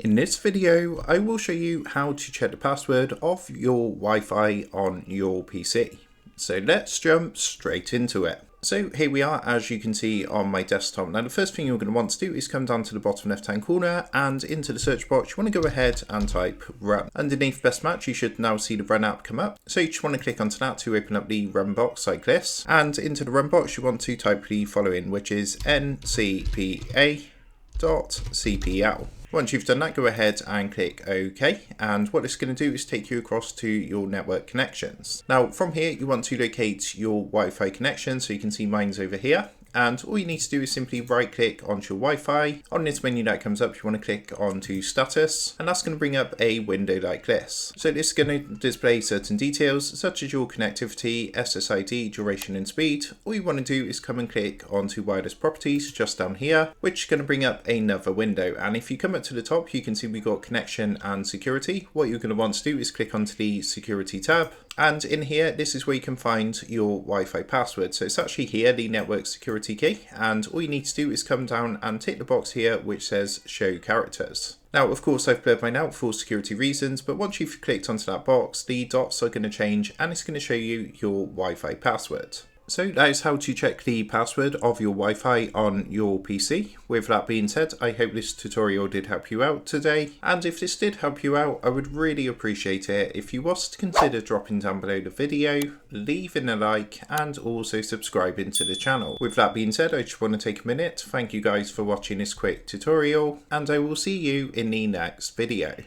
In this video, I will show you how to check the password of your Wi-Fi on your PC. So let's jump straight into it. So here we are, as you can see on my desktop. Now the first thing you're going to want to do is come down to the bottom left hand corner and into the search box you want to go ahead and type run. Underneath best match you should now see the run app come up. So you just want to click onto that to open up the run box like this. And into the run box you want to type the following, which is ncpa.cpl. Once you've done that, go ahead and click OK, and what it's going to do is take you across to your network connections. Now from here you want to locate your Wi-Fi connection, so you can see mine's over here. And all you need to do is simply right click onto your Wi-Fi. On this menu that comes up, you want to click onto status, and that's going to bring up a window like this. So this is going to display certain details such as your connectivity, SSID, duration and speed. All you want to do is come and click onto wireless properties just down here, which is going to bring up another window. And if you come up to the top, you can see we've got connection and security. What you're going to want to do is click onto the security tab. And in here, this is where you can find your Wi-Fi password. So it's actually here, the network security key. And all you need to do is come down and tick the box here, which says show characters. Now, of course, I've blurred mine out for security reasons, but once you've clicked onto that box, the dots are going to change and it's going to show you your Wi-Fi password. So that is how to check the password of your Wi-Fi on your PC. With that being said, I hope this tutorial did help you out today. And if this did help you out, I would really appreciate it if you was to consider dropping down below the video, leaving a like, and also subscribing to the channel. With that being said, I just want to take a minute to thank you guys for watching this quick tutorial, and I will see you in the next video.